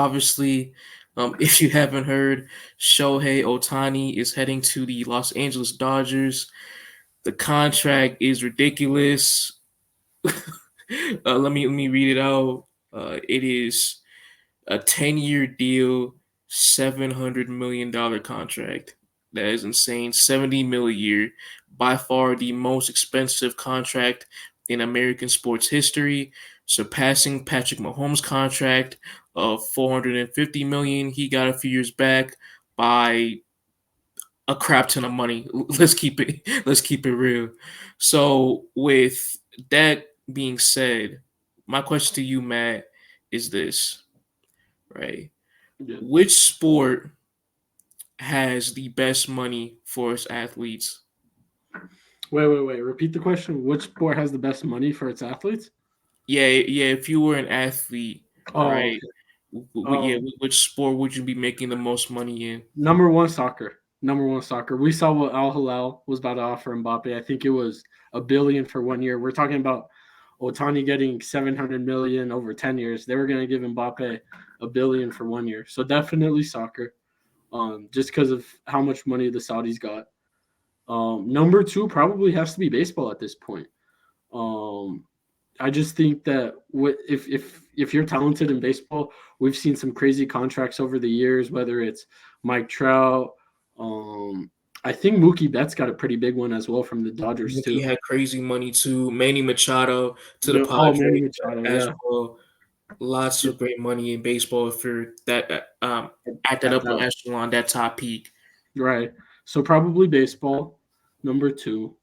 Obviously, if you haven't heard, Shohei Ohtani is heading to the Los Angeles Dodgers. The contract is ridiculous. Let me read it out. It is a 10-year deal, $700 million contract. That is insane. 70 mil a year, by far the most expensive contract in American sports history, surpassing Patrick Mahomes' contract of 450 million he got a few years back by a crap ton of money. Let's keep it real. So with that being said, my question to you, Matt, is this, right? Yeah. Which sport has the best money for its athletes? Wait. Repeat the question. Which sport has the best money for its athletes? Yeah. If you were an athlete, Oh, right? okay. Yeah, Um, which sport would you be making the most money in? Number one, soccer. Number one, soccer. We saw what Al Hilal was about to offer Mbappe. I think it was a billion for 1 year. We're talking about Otani getting 700 million over 10 years. They were going to give Mbappe a billion for 1 year. So definitely soccer. Just because of how much money the Saudis got. Number two probably has to be baseball at this point. Um, I just think that if you're talented in baseball, we've seen some crazy contracts over the years. Whether it's Mike Trout, um, I think Mookie Betts got a pretty big one as well from the Dodgers He too. had crazy money too. Manny Machado to the Oh, Manny Padres Machado, as yeah, well. Lots of great money in baseball for that at that at upper that echelon, that top peak. right. So probably baseball, number two.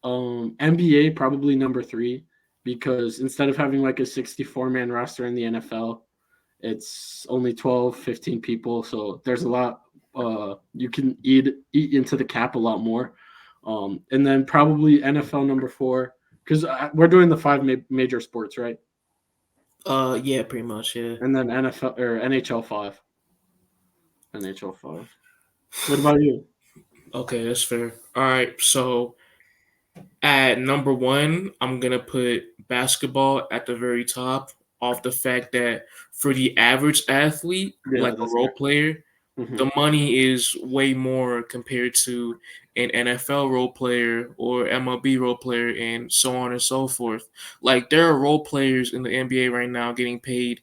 NBA probably number three because instead of having like a 64-man roster in the NFL, it's only 12, 15 people, so there's a lot. You can eat into the cap a lot more. And then probably NFL number four because we're doing the five major sports, right? Yeah, pretty much, yeah. And then NFL or NHL five. NHL five. What about you? Okay, that's fair. All right, so at number one, I'm gonna put basketball at the very top, off the fact that for the average athlete, Yeah, like a that's role fair. player, Hmm. the money is way more compared to an NFL role player or MLB role player and so on and so forth. Like there are role players in the NBA right now getting paid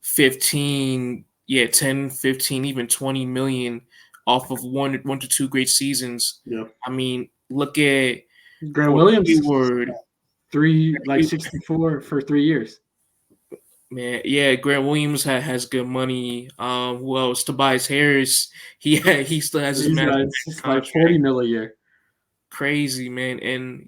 15, yeah, 10, 15, even 20 million off of one to two great seasons. Yeah. I mean, look at Grant Gordon Williams, Hayward. three like 64 for 3 years. Man, yeah, Grant Williams has good money. Who else? Tobias Harris. He still has his These massive guys, it's like contract. 40 mil a year. Crazy, man. And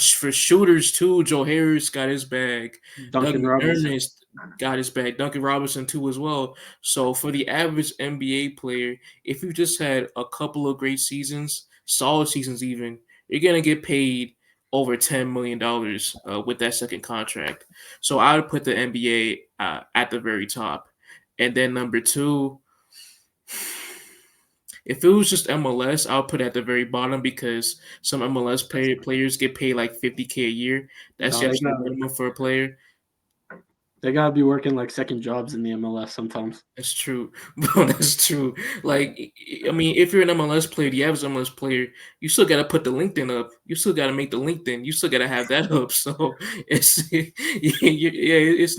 for shooters too, Joe Harris got his bag. Doug Duncan Robinson. McDermott got his bag. Duncan Robinson too as well. So for the average NBA player, if you just had a couple of great seasons, solid seasons even, you're gonna get paid over $10 million with that second contract. So I would put the NBA at the very top, and then number two. If it was just MLS, I'll put it at the very bottom because some players get paid like 50K a year. That's No, just the minimum for a player. they gotta be working like second jobs in the MLS sometimes. That's true, bro. That's true. Like, I mean, if you're an MLS player, the average MLS player, you still got to put the LinkedIn up. You still got to make the LinkedIn. You still got to have that up. So it's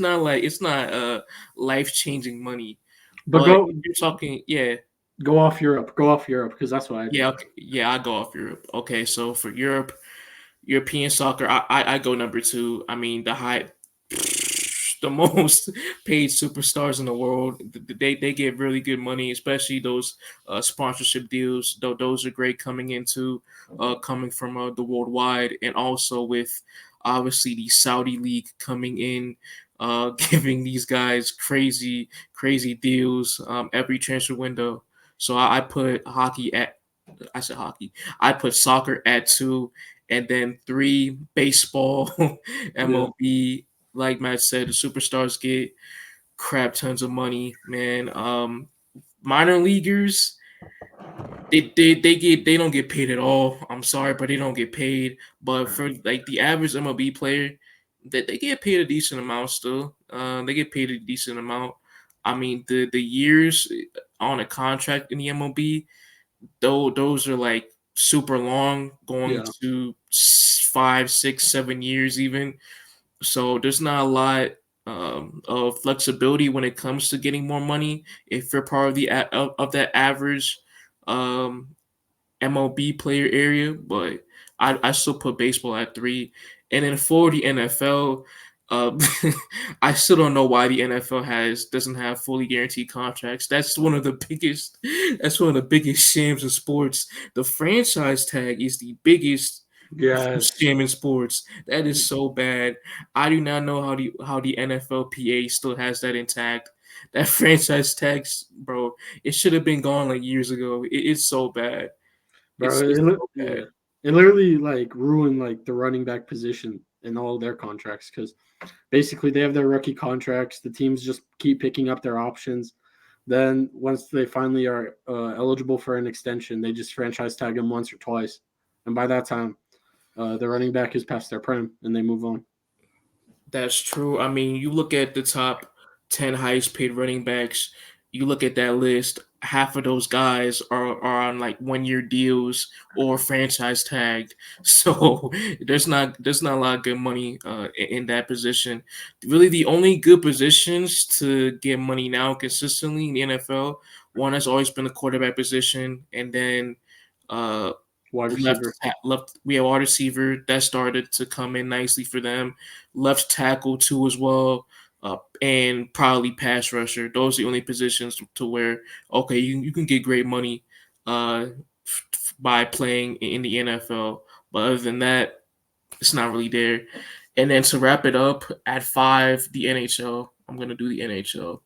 not like it's not life changing money. But But if you're talking, yeah, go off Europe. Go off Europe because that's what I do. yeah, okay, yeah, I go off Europe. Okay, so for European soccer, I go number two. I mean, the most paid superstars in the world. They get really good money, especially those sponsorship deals. Though those are great coming from the worldwide, and also with obviously the Saudi league coming in, giving these guys crazy deals every transfer window. So I put hockey at I said hockey. I put soccer at two, and then three baseball, Yeah. MLB. Like Matt said, the superstars get crap tons of money, man. Minor leaguers, they don't get paid at all. I'm sorry, but they don't get paid. But for like the average MLB player, they get paid a decent amount still. They get paid a decent amount. I mean, the years on a contract in the MLB, though those are like super long, going Yeah, to 5, 6, 7 years even. So there's not a lot of flexibility when it comes to getting more money if you're part of of that average um, MLB player area, but I still put baseball at three. And then for the NFL, um, I still don't know why the NFL doesn't have fully guaranteed contracts. That's one of the biggest. That's one of the biggest shams in sports. The franchise tag is the biggest yes, sham in sports. That is so bad. I do not know how the NFLPA still has that intact. That franchise tags, bro, it should have been gone like years ago. It's so bad. bro. It's so Yeah, bad. it literally like ruined like the running back position in all their contracts because basically they have their rookie contracts. The teams just keep picking up their options. Then once they finally are eligible for an extension, they just franchise tag them once or twice, and by that time, the running back is past their prime and they move on. That's true. I mean, you look at the top 10 highest paid running backs, you look at that list, half of those guys are on like 1 year deals or franchise tagged. So there's not a lot of good money in that position. Really, the only good positions to get money now consistently in the NFL, one has always been the quarterback position, and then uh, Wide receiver. left we have wide receiver that started to come in nicely for them, left tackle too as well, and probably pass rusher. Those are the only positions to where okay you can get great money uh, by playing in the NFL, but other than that, it's not really there. And then to wrap it up at five, the NHL. I'm gonna do the NHL Yeah.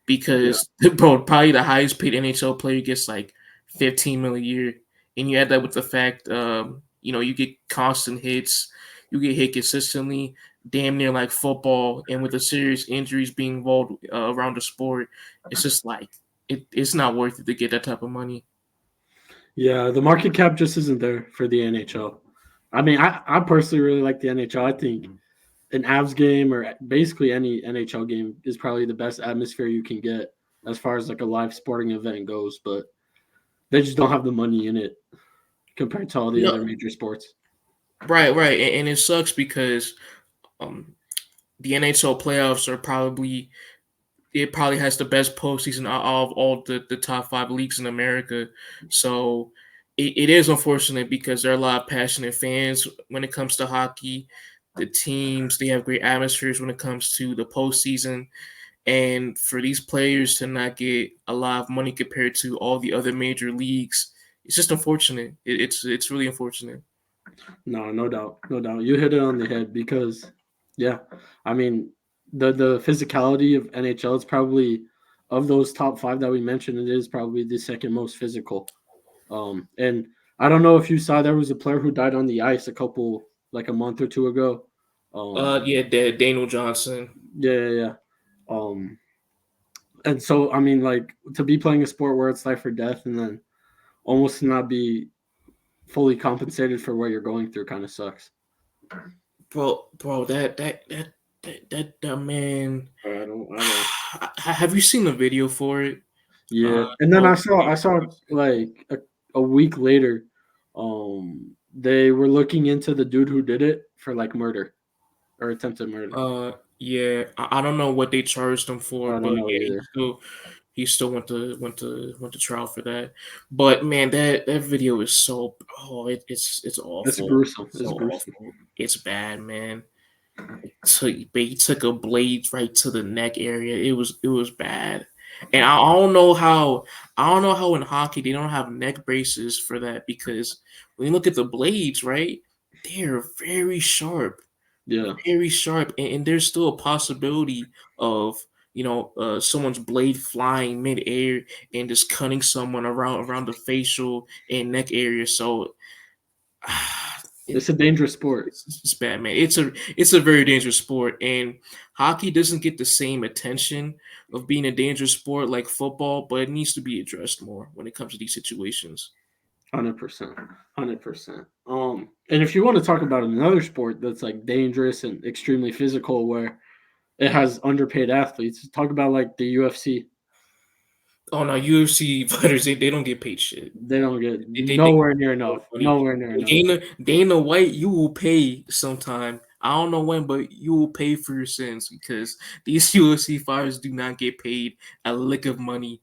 because bro, probably the highest paid NHL player gets like 15 million a year, and you add that with the fact, you get constant hits, you get hit consistently, damn near like football, and with the serious injuries being involved around the sport, it's just like it's not worth it to get that type of money. Yeah, the market cap just isn't there for the NHL. I mean, I personally really like the NHL. I think an Avs game or basically any NHL game is probably the best atmosphere you can get as far as like a live sporting event goes, but they just don't have the money in it compared to all the other No, major sports. right, right, and it sucks because um, the NHL playoffs are probably it probably has the best postseason of all the top five leagues in America. So it is unfortunate because there are a lot of passionate fans when it comes to hockey. The teams they have great atmospheres when it comes to the postseason, and for these players to not get a lot of money compared to all the other major leagues, it's just unfortunate. It's really unfortunate. No, no doubt, no doubt. You hit it on the head because, yeah, I mean, the physicality of NHL is probably of those top five that we mentioned, it is probably the second most physical. And I don't know if you saw there was a player who died on the ice like a month or two ago. Um, Yeah, Daniel Johnson. yeah, yeah, yeah. Um, and so I mean, like to be playing a sport where it's life or death, and then almost not be fully compensated for what you're going through, kind of sucks. Bro, that man. I don't. Have you seen the video for it? Yeah, Uh, and then oh, I saw like a week later, they were looking into the dude who did it for like murder or attempted murder. yeah, I don't know what they charged him for, I don't but know yeah, either. he still went to trial for that. But man, that video is so it's It's awful. gruesome. It's It's so gruesome. awful. It's bad, man. He took a blade right to the neck area. It was bad. And I don't know how in hockey they don't have neck braces for that because when you look at the blades, right, they're Yeah. very sharp, and there's still a possibility of someone's blade flying midair and just cutting someone around the facial and neck area. So it, It's a dangerous sport. it's bad, man. It's a very dangerous sport, and hockey doesn't get the same attention of being a dangerous sport like football, but it needs to be addressed more when it comes to these situations. 100%. 100%. And if you want to talk about another sport that's like dangerous and extremely physical, where it has underpaid athletes. Talk about like the UFC. Oh no, UFC fighters they don't get paid shit. They don't get They nowhere near no enough. money. Nowhere near enough. Dana White, you will pay sometime. I don't know when, but you will pay for your sins because these UFC fighters do not get paid a lick of money